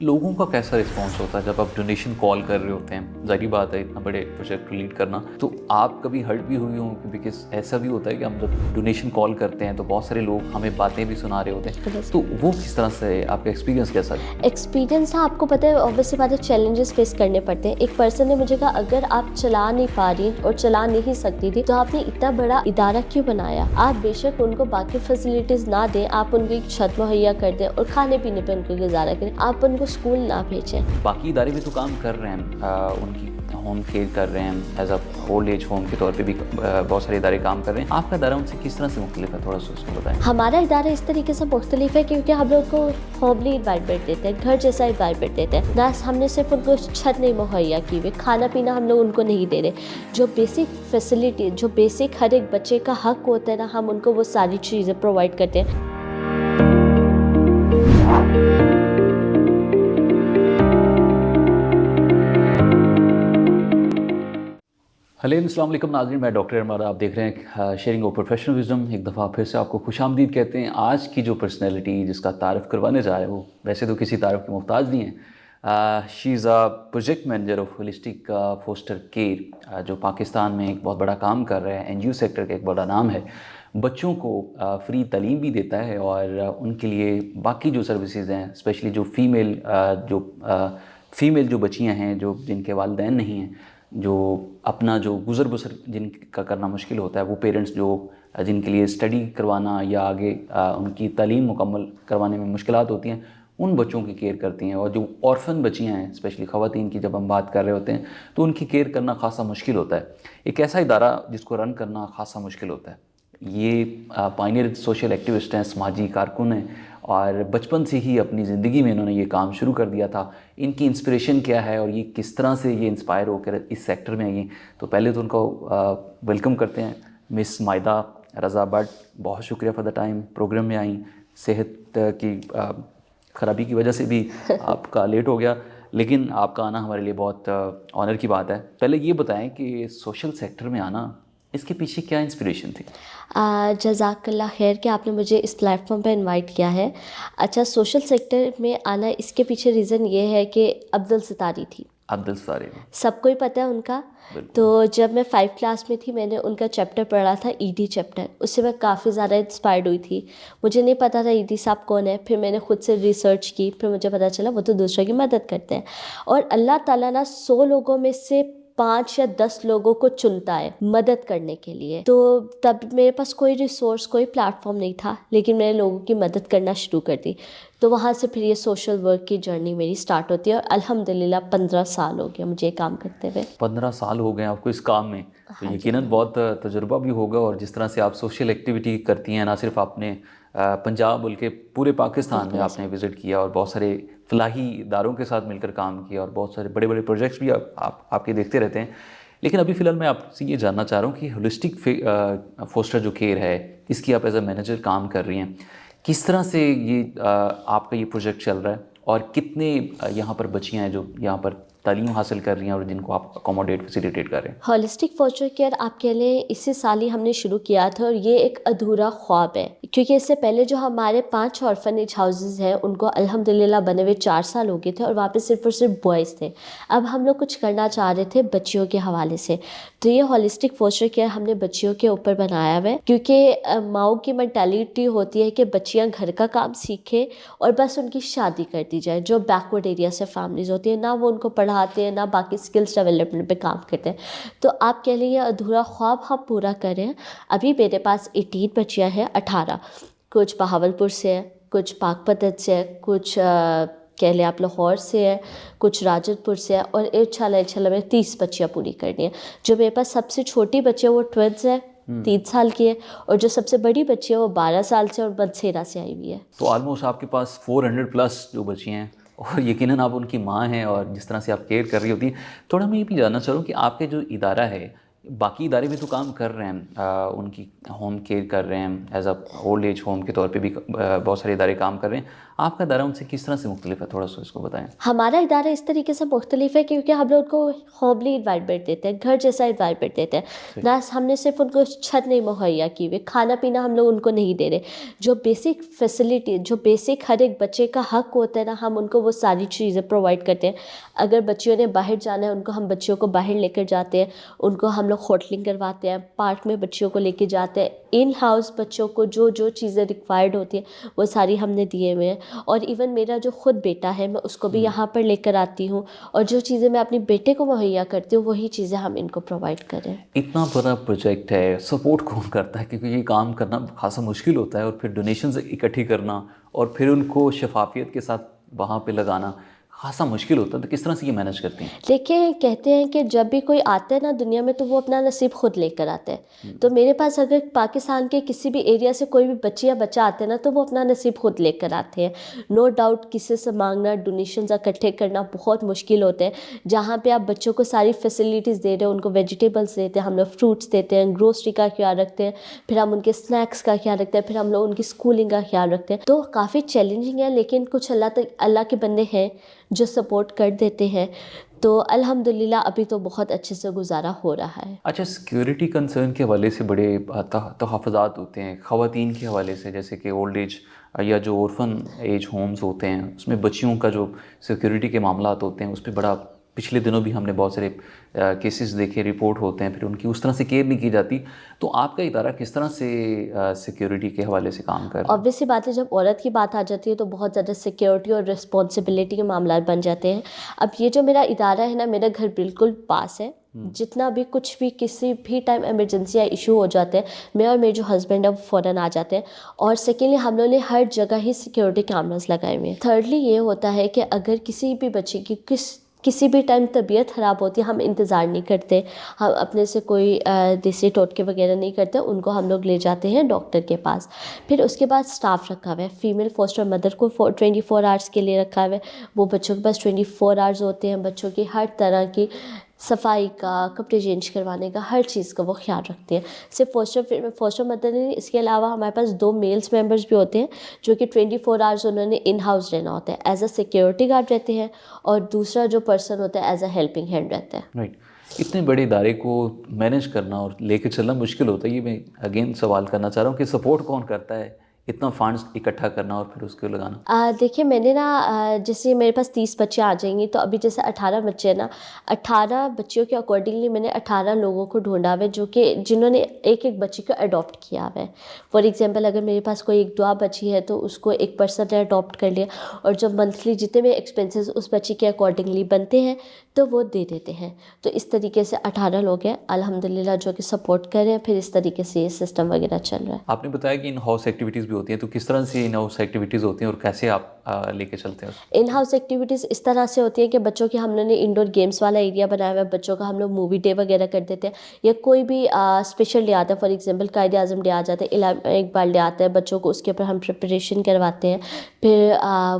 लोगों का कैसा रिस्पॉन्स होता है जब आप डोनेशन कॉल कर रहे होते हैं? ज़ाहिर बात है इतना बड़े प्रोजेक्ट को लीड करना, तो आप कभी हर्ट भी हुई हों? बिकॉज़ ऐसा भी होता है कि हम जब डोनेशन कॉल करते हैं तो बहुत सारे लोग हमें बातें भी सुना रहे होते हैं, तो वो किस तरह से आपका एक्सपीरियंस कैसा रहा? एक्सपीरियंस था, आपको पता है ऑब्वियसली बात है, चैलेंजेस फेस करने पड़ते हैं। एक पर्सन ने मुझे कहा अगर आप चला नहीं पा रही और चला नहीं सकती थी तो आपने इतना बड़ा इदारा क्यों बनाया? आप बेशक उनको बाकी फैसिलिटीज ना दें, आप उनको एक छत मुहैया कर दें और खाने पीने पे उनको गुजारा करें, आप उनको स्कूल ना भेजें। बाकी इदारे भी तो काम कर रहे हैं, उनकी होम केयर कर रहे हैं, as a old age home के तौर पे भी बहुत सारे इदारे काम कर रहे हैं। आपका इदारा उनसे किस तरह से मुख्तलिफ है, थोड़ा सा उसको बताएं। हमारा इदारा इस तरीके से मुख्तलिफ है क्योंकि हम लोग को होमली इन्वायरमेंट देते हैं, घर जैसा इन्वायरमेंट देते हैं ना। हमने सिर्फ उनको छत नहीं मुहैया की हुई, खाना पीना हम लोग उनको नहीं दे रहे। जो बेसिक फैसिलिटी, जो बेसिक हर एक बच्चे का हक होता है ना, हम उनको वो सारी चीज़ें प्रोवाइड करते हैं। हेलो अस्सलाम वालेकुम नाज़रीन, मैं डॉक्टर अरमान, आप देख रहे हैं शेयरिंग ऑफ प्रोफेशनल विजडम। एक दफ़ा फिर से आपको खुशामदीद कहते हैं। आज की जो पर्सनैलिटी जिसका तारफ़ करवाने जा रहे हैं वो वैसे तो किसी तारफ़ के मोहताज नहीं है। She is a project manager of holistic foster care, जो पाकिस्तान में एक बहुत बड़ा काम कर रहा है। एनजीओ सेक्टर का एक बड़ा नाम है। बच्चों को फ्री तालीम भी देता है और उनके लिए बाकी जो सर्विसेज हैं, स्पेशली जो फ़ीमेल जो बच्चियाँ हैं, जो जिनके वालिदैन नहीं हैं, जो अपना जो गुज़र बसर जिनका करना मुश्किल होता है, वो पेरेंट्स जो जिनके लिए स्टडी करवाना या आगे उनकी तालीम मुकम्मल करवाने में मुश्किलात होती हैं, उन बच्चों की केयर करती हैं। और जो ऑर्फन बच्चियाँ हैं, स्पेशली ख़वातीन की जब हम बात कर रहे होते हैं, तो उनकी केयर करना ख़ासा मुश्किल होता है। एक ऐसा इदारा जिसको रन करना ख़ासा मुश्किल होता है। ये पायनियर सोशल एक्टिविस्ट हैं, समाजी कारकुन हैं और बचपन से ही अपनी ज़िंदगी में इन्होंने ये काम शुरू कर दिया था। इनकी इंस्पिरेशन क्या है और ये किस तरह से ये इंस्पायर होकर इस सेक्टर में आई हैं, तो पहले तो उनको वेलकम करते हैं। मिस मायदा रज़ा भट्ट, बहुत शुक्रिया फॉर द टाइम, प्रोग्राम में आई। सेहत की ख़राबी की वजह से भी आपका लेट हो गया, लेकिन आपका आना हमारे लिए बहुत ऑनर की बात है। पहले ये बताएं कि सोशल सेक्टर में आना, इसके पीछे क्या इंस्पिरेशन थी? जज़ाकल्ला खैर कि आपने मुझे इस प्लेटफॉर्म पे इनवाइट किया है। अच्छा, सोशल सेक्टर में आना, इसके पीछे रीज़न ये है कि अब्दुल सितारी थी, अब्दुल सारे में सबको ही पता है उनका। तो बिल्कुल। जब मैं 5 क्लास में थी, मैंने उनका चैप्टर पढ़ा था, ईडी चैप्टर। उससे मैं काफ़ी ज़्यादा इंस्पायर्ड हुई थी। मुझे नहीं पता था ईडी साहब कौन है, फिर मैंने खुद से रिसर्च की, फिर मुझे पता चला वो तो दूसरों की मदद करते हैं। और अल्लाह ताला ना 100 लोगों में से 5 या 10 लोगों को चुनता है मदद करने के लिए। तो तब मेरे पास कोई रिसोर्स, कोई प्लेटफॉर्म नहीं था, लेकिन मैंने लोगों की मदद करना शुरू कर दी। तो वहाँ से फिर ये सोशल वर्क की जर्नी मेरी स्टार्ट होती है और अल्हम्दुलिल्लाह 15 साल हो गया मुझे ये काम करते हुए। 15 साल हो गए आपको इस काम में, तो हाँ जी। यकीनन बहुत तजुर्बा भी होगा। और जिस तरह से आप सोशल एक्टिविटी करती हैं, ना सिर्फ आपने पंजाब बल्कि पूरे पाकिस्तान में बिल्कुल ऐसा। आपने विज़िट किया और बहुत सारे फलाही इदारों के साथ मिलकर काम किया और बहुत सारे बड़े बड़े प्रोजेक्ट्स भी आपके देखते रहते हैं। लेकिन अभी फ़िलहाल मैं आपसे ये जानना चाह रहा हूँ कि होलिस्टिक फोस्टर जो केयर है, इसकी आप एज अ मैनेजर काम कर रही हैं। किस तरह से ये आपका ये प्रोजेक्ट चल रहा है और कितने यहाँ पर बच्चियाँ हैं जो यहाँ पर तालीम हासिल कर रही हैं और जिनको आप अकोमोडेट फैसिलिटेट कर रहे हैं? होलिस्टिक फोस्टर केयर आपके लिए इसी साल ही हमने शुरू किया था और ये एक अधूरा ख्वाब है, क्योंकि इससे पहले जो हमारे 5 ऑर्फनेज हाउसेस हैं उनको अल्हम्दुलिल्लाह बने हुए 4 साल हो गए थे और वहाँ पे सिर्फ और सिर्फ बॉयज़ थे। अब हम लोग कुछ करना चाह रहे थे बच्चियों के हवाले से। तो ये होलिस्टिक फोस्टर केयर हमने बच्चियों के ऊपर बनाया हुआ है, क्योंकि माओ की मेंटालिटी होती है कि बच्चियाँ घर का काम सीखें और बस उनकी शादी कर दी जाए। जो बैकवर्ड एरिया से फैमिलीज़ होती है ना, वो उनको पढ़ाते हैं ना बाकी स्किल्स डेवलपमेंट पे काम करते हैं। तो आप कह लीजिए अधूरा ख्वाब हम पूरा करें। अभी मेरे पास 18 बच्चियाँ हैं, 18 कुछ बहावलपुर से है, कुछ पाकपतन से है, कुछ कह लें आप लाहौर से है, कुछ राजतपुर से है और इंशाल्लाह में 30 बच्चियाँ पूरी करनी है। जो मेरे पास सबसे छोटी बच्ची है वो ट्विंस है, 3 साल की है, और जो सबसे बड़ी बच्ची है वो 12 साल से और बदसेरा से आई हुई है। तो ऑलमोस्ट आपके पास 400 प्लस जो बच्चियाँ हैं और यकीनन आप उनकी माँ हैं और जिस तरह से आप केयर कर रही होती हैं। थोड़ा मैं ये भी जानना चाह रहा हूँ कि आपके जो इदारा है, बाकी इदारे भी तो काम कर रहे हैं, उनकी होम केयर कर रहे हैं, as a old age home के तौर पे भी बहुत सारे इदारे काम कर रहे हैं। आपका दायरा उनसे किस तरह से मुख्तलिफ है, थोड़ा सा इसको बताएं। हमारा इदारा इस तरीके से मुख्तलिफ है क्योंकि हम लोग उनको होमली इन्वायरमेंट देते हैं, घर जैसा इन्वायरमेंट देते हैं ना। हमने सिर्फ उनको छत नहीं मुहैया की हुई, खाना पीना हम लोग उनको नहीं दे रहे। जो बेसिक फैसिलिटी, जो बेसिक हर एक बच्चे का हक होता है ना, हम उनको वो सारी चीज़ें प्रोवाइड करते हैं। अगर बच्चियों ने बाहर जाना है, उनको हम बच्चियों को बाहर लेकर जाते हैं, उनको हम लोग होटलिंग करवाते हैं, पार्क में बच्चियों को लेके जाते हैं। इन हाउस बच्चों को जो जो चीज़ें रिक्वायर्ड होती हैं वो सारी हमने दिए हुए हैं। और इवन मेरा जो खुद बेटा है, मैं उसको भी यहाँ पर लेकर आती हूँ, और जो चीज़ें मैं अपने बेटे को मुहैया करती हूँ वही चीज़ें हम इनको प्रोवाइड करें। इतना बड़ा प्रोजेक्ट है, सपोर्ट कौन करता है, क्योंकि ये काम करना खासा मुश्किल होता है, और फिर डोनेशंस इकट्ठी करना और फिर उनको शफाफियत के साथ वहाँ पे लगाना खासा मुश्किल होता है, तो किस तरह से ये मैनेज करती हैं? देखिए, कहते हैं कि जब भी कोई आता है ना दुनिया में, तो वो अपना नसीब खुद लेकर आता है। तो मेरे पास अगर पाकिस्तान के किसी भी एरिया से कोई भी बच्ची या बच्चा आते हैं ना, तो वो अपना नसीब खुद लेकर आते हैं। नो डाउट किसी से मांगना, डोनेशंस इकट्ठे करना बहुत मुश्किल होते हैं। जहाँ पे आप बच्चों को सारी फैसिलिटीज़ दे रहे हो, उनको वेजिटेबल्स देते हैं, हम लोग फ्रूट्स देते हैं, ग्रोसरी का ख्याल रखते हैं, फिर हम उनके स्नैक्स का ख्याल रखते हैं, फिर हम लोग उनकी स्कूलिंग का ख्याल रखते हैं। तो काफ़ी चैलेंजिंग है, लेकिन कुछ अल्लाह के बंदे हैं जो सपोर्ट कर देते हैं। तो अल्हम्दुलिल्लाह अभी तो बहुत अच्छे से गुजारा हो रहा है। अच्छा, सिक्योरिटी कंसर्न के हवाले से बड़े तहफ़्फ़ुज़ात होते हैं ख़वातीन के हवाले से, जैसे कि ओल्ड एज या जो ऑर्फन एज होम्स होते हैं, उसमें बच्चियों का जो सिक्योरिटी के मामलात होते हैं, उस पे बड़ा पिछले दिनों भी हमने बहुत सारे केसेस देखे, रिपोर्ट होते हैं, फिर उनकी उस तरह से केयर नहीं की जाती। तो आपका इदारा किस तरह से सिक्योरिटी के हवाले से काम कर रहा है? ऑब्वियस सी बात है, जब औरत की बात आ जाती है तो बहुत ज़्यादा सिक्योरिटी और रिस्पॉन्सिबिलिटी के मामला बन जाते हैं। अब ये जो मेरा इदारा है ना, मेरा घर बिल्कुल पास है। जितना भी कुछ भी किसी भी टाइम इमरजेंसी या इशू हो जाते हैं, मैं और मेरे जो हस्बैंड है वो फ़ौरन आ जाते हैं। और सेकेंडली, हम लोगों ने हर जगह ही सिक्योरिटी कैमरास लगाए हुए हैं। थर्डली, ये होता है कि अगर किसी भी बच्चे की किसी भी टाइम तबीयत ख़राब होती है, हम इंतज़ार नहीं करते, हम अपने से कोई देसी टोटके वगैरह नहीं करते, उनको हम लोग ले जाते हैं डॉक्टर के पास। फिर उसके बाद स्टाफ रखा हुआ है, फ़ीमेल फोस्टर मदर को 24 आवर्स के लिए रखा हुआ है। वो बच्चों के पास 24 आवर्स होते हैं, बच्चों की हर तरह की सफाई का, कपड़े चेंज करवाने का, हर चीज़ का वो ख्याल रखती हैं। सिर्फ फोस्टर मदर नहीं, इसके अलावा हमारे पास 2 मेल्स मेंबर्स भी होते हैं जो कि 24 आवर्स उन्होंने इन हाउस रहना होता है, एज अ सिक्योरिटी गार्ड रहते हैं, और दूसरा जो पर्सन होता है एज अ हेल्पिंग हैंड रहता है। राइट। इतने बड़े इदारे को मैनेज करना और लेके चलना मुश्किल होता है। ये मैं अगेन सवाल करना चाह रहा हूँ कि सपोर्ट कौन करता है, इतना फंड्स इकट्ठा करना और फिर उसको लगाना? देखिए, मैंने ना जैसे मेरे पास 30 बच्चे आ जाएंगे, तो अभी जैसे 18 बच्चे हैं ना, 18 बच्चियों के अकॉर्डिंगली मैंने 18 लोगों को ढूंढा हुआ है जो कि जिन्होंने एक एक बच्ची को अडॉप्ट किया हुआ है। फॉर एग्जांपल, अगर मेरे पास कोई एक दुआ बच्ची है तो उसको एक पर्सन ने अडॉप्ट कर लिया, और जब मंथली जितने भी एक्सपेंसेस उस बच्ची के अकॉर्डिंगली बनते हैं तो वो दे देते हैं। तो इस तरीके से 18 लोग हैं अल्हम्दुलिल्लाह जो कि सपोर्ट कर रहे हैं। फिर इस तरीके से ये सिस्टम वगैरह चल रहा है। आपने बताया कि इन हाउस एक्टिविटीज़ भी होती हैं, तो किस तरह से इन हाउस एक्टिविटीज़ होती हैं और कैसे आप लेके चलते हैं? इन हाउस एक्टिविटीज़ इस तरह से होती है कि बच्चों के हम लोगों ने इंडोर गेम्स वाला एरिया बनाया हुआ है, बच्चों का हम लोग मूवी डे वगैरह कर देते हैं, या कोई भी स्पेशल डे आता है, फॉर एग्जांपल कायदे आज़म डे आ जाता है, इकबाल डे आता है, बच्चों को उसके ऊपर हम प्रिपरेशन करवाते हैं। फिर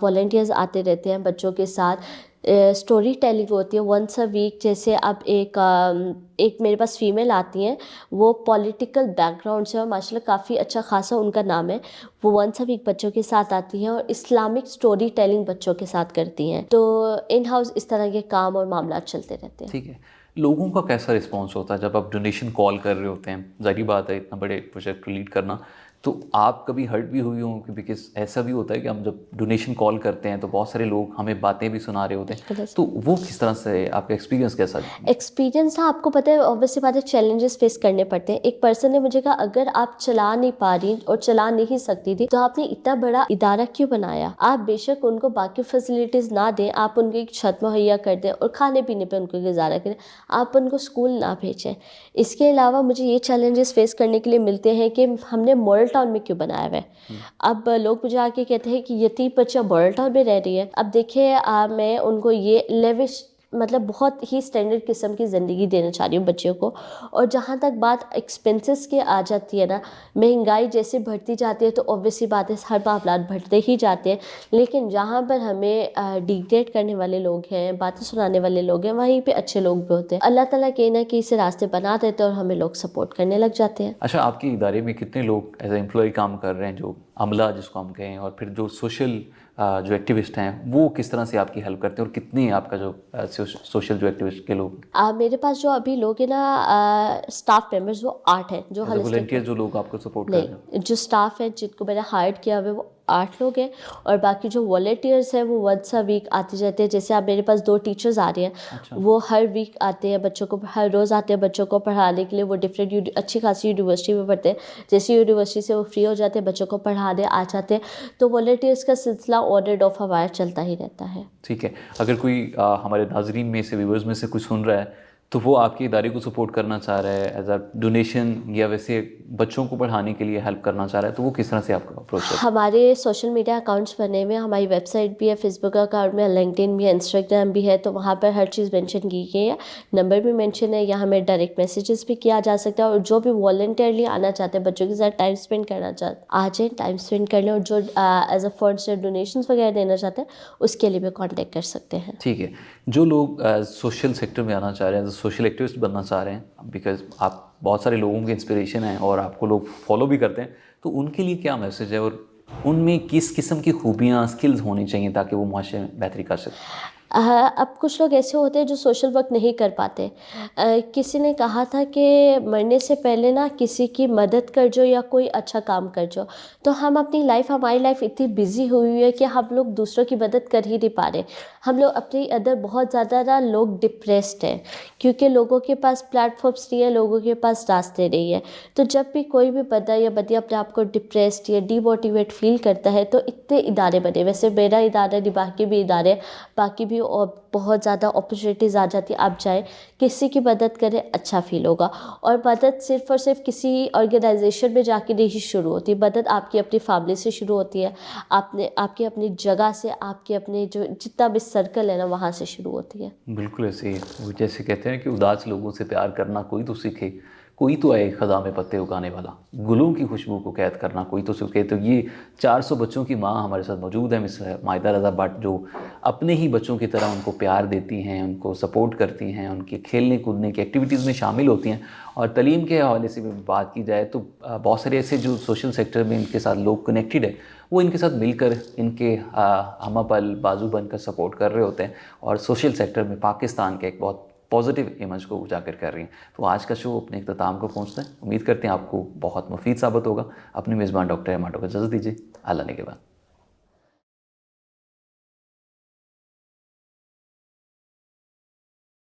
वॉलंटियर्स आते रहते हैं बच्चों के साथ। स्टोरी टेलिंग होती है वंस अ वीक। जैसे अब एक मेरे पास फ़ीमेल आती हैं, वो पॉलिटिकल बैकग्राउंड से, और माशाल्लाह काफ़ी अच्छा खासा उनका नाम है। वो वंस अ वीक बच्चों के साथ आती हैं और इस्लामिक स्टोरी टेलिंग बच्चों के साथ करती हैं। तो इन हाउस इस तरह के काम और मामला चलते रहते हैं। ठीक है। लोगों का कैसा रिस्पॉन्स होता है जब आप डोनेशन कॉल कर रहे होते हैं? ज़ाहिर बात है, इतना बड़े प्रोजेक्ट को लीड करना, तो आप कभी हर्ट भी हुई हो? बिकॉज़ ऐसा भी होता है कि हम जब डोनेशन कॉल करते हैं तो बहुत सारे लोग हमें बातें भी सुना रहे होते हैं, तो वो किस तरह से, आपका एक्सपीरियंस कैसा है? एक्सपीरियंस था, आपको पता है ऑब्वियस सी बात है, चैलेंजेस फेस करने पड़ते हैं। एक पर्सन ने मुझे कहा, अगर आप चला नहीं पा रही और चला नहीं सकती थी तो आपने इतना बड़ा इदारा क्यों बनाया? आप बेशक उनको बाकी फैसिलिटीज़ ना दें, आप उनको एक छत मुहैया कर दें और खाने पीने पे उनको गुजारा करें, आप उनको स्कूल ना भेजें। इसके अलावा मुझे ये चैलेंजेस फेस करने के लिए मिलते हैं कि हमने मॉडल टाउन में क्यों बनाया हुआ है। अब लोग मुझे आके कहते हैं कि यतीम बच्चा मॉडल टाउन में रह रही है। अब देखिए, मैं उनको ये लेविश, मतलब बहुत ही स्टैंडर्ड किस्म की ज़िंदगी देना चाह रही हूँ बच्चों को। और जहाँ तक बात एक्सपेंसेस की आ जाती है ना, महंगाई जैसे बढ़ती जाती है तो ऑब्वियस सी बात है हर मामला बढ़ते ही जाते हैं। लेकिन जहाँ पर हमें डिक्टेट करने वाले लोग हैं, बातें सुनाने वाले लोग हैं, वहीं पे अच्छे लोग भी होते हैं। अल्लाह ताला कहीं ना कहीं से रास्ते बना देते हैं और हमें लोग सपोर्ट करने लग जाते हैं। अच्छा, आपके इदारे में कितने लोग एज ए एम्प्लॉय काम कर रहे हैं, जो अमला जिसको हम कहें, और फिर जो सोशल जो एक्टिविस्ट हैं वो किस तरह से आपकी हेल्प करते हैं और कितने आपका जो सोशल जो एक्टिविस्ट के लोग मेरे पास जो अभी लोग हैं ना स्टाफ मेंबर्स वो 8 हैं जो एज होलिस्टिक वॉलंटियर जो लोग आपको सपोर्ट कर रहे हैं? नहीं, जो स्टाफ है जिनको मैंने हायर किया हुआ है वो 8 लोग हैं और बाकी जो वॉलंटियर्स हैं वो वंस अ वीक आते जाते हैं। जैसे आप मेरे पास 2 टीचर्स आ रहे हैं, अच्छा। वो हर वीक आते हैं बच्चों को, हर रोज़ आते हैं बच्चों को पढ़ाने के लिए। वो डिफरेंट अच्छी खासी यूनिवर्सिटी में पढ़ते हैं, जैसे यूनिवर्सिटी से वो फ्री हो जाते हैं बच्चों को पढ़ाने आ जाते हैं। तो वॉलंटियर्स का सिलसिला ऑन एंड ऑफ हमारा चलता ही रहता है। ठीक है। अगर कोई हमारे नाजरीन में से, व्यूवर्स में से कुछ सुन रहा है तो वो आपके इदारे को सपोर्ट करना चाह रहा है एज अ डोनेशन या वैसे बच्चों को पढ़ाने के लिए हेल्प करना चाह रहा है, तो वो किस तरह से आपको अप्रोच करता है? हमारे सोशल मीडिया अकाउंट्स बने हुए हैं, हमारी वेबसाइट भी है, फेसबुक अकाउंट में, लिंक्डइन भी है, इंस्टाग्राम भी है, तो वहाँ पर हर चीज़ मेंशन की गई है। नंबर भी मेंशन है, या हमें डायरेक्ट मैसेजेस भी किया जा सकता है। और जो भी वॉलंटियरली आना चाहते हैं, बच्चों के साथ टाइम स्पेंड करना चाहते हैं, आ जाए, टाइम स्पेंड कर लें। और जो एज अ फंड्स या डोनेशंस वगैरह देना चाहते हैं उसके लिए भी कॉन्टेक्ट कर सकते हैं। ठीक है। जो लोग सोशल सेक्टर में आना चाह रहे हैं, सोशल एक्टिविस्ट बनना चाह रहे हैं, बिकॉज आप बहुत सारे लोगों के इंस्पिरेशन हैं और आपको लोग फॉलो भी करते हैं, तो उनके लिए क्या मैसेज है और उनमें किस किस्म की खूबियाँ, स्किल्स होनी चाहिए ताकि वो मुआशरे में बेहतरी कर सकें? अब कुछ लोग ऐसे होते हैं जो सोशल वर्क नहीं कर पाते। किसी ने कहा था कि मरने से पहले ना किसी की मदद कर जो या कोई अच्छा काम कर जो। तो हम अपनी लाइफ, हमारी लाइफ इतनी बिजी हुई हुई है कि हम लोग दूसरों की मदद कर ही नहीं पा रहे। हम लोग अपने अंदर बहुत ज़्यादा ना लोग डिप्रेस्ड हैं, क्योंकि लोगों के पास प्लेटफॉर्म्स नहीं है, लोगों के पास रास्ते नहीं है। तो जब भी कोई भी बंदा या बंदी अपने आप को डिप्रेस्ड या डीमोटिवेट फील करता है, तो इतने इदारे बने, वैसे मेरा इदारा नहीं, बाकी भी इदारे, बाकी भी और बहुत ज़्यादा अपॉर्चुनिटीज़ आ जाती है। आप जाए, किसी की मदद करें, अच्छा फील होगा। और मदद सिर्फ़ और सिर्फ किसी ऑर्गेनाइजेशन में जाके नहीं शुरू होती, मदद आपकी अपनी फैमिली से शुरू होती है, आपने आपकी अपनी जगह से, आपके अपने जो जितना भी सर्कल है ना, वहाँ से शुरू होती है। बिल्कुल ऐसे ही। वो जैसे कहते हैं कि उदास लोगों से प्यार करना कोई तो सीखे, कोई तो आए ख़ज़ां में पत्ते उगाने वाला, गुलों की खुशबू को कैद करना कोई तो सीखे। तो ये 400 बच्चों की माँ हमारे साथ मौजूद है, मिस माहिदा रज़ा भट्ट, जो अपने ही बच्चों की तरह उनको प्यार देती हैं, उनको सपोर्ट करती हैं, उनके खेलने कूदने की एक्टिविटीज़ में शामिल होती हैं। और तलीम के हवाले से भी बात की जाए तो बहुत सारे ऐसे जो सोशल सेक्टर में इनके साथ लोग कनेक्टेड है, वो इनके साथ मिलकर इनके हमपल बाजू बनकर सपोर्ट कर रहे होते हैं और सोशल सेक्टर में पाकिस्तान के एक बहुत पॉजिटिव इमेज को उजागर कर रही हैं। तो आज का शो अपने इख्तिताम को पहुंचता है। उम्मीद करते हैं आपको बहुत मुफीद साबित होगा। अपने मेज़बान डॉक्टर एमाटो को इजाज़त दीजिए। अल्लाह ने के बाद।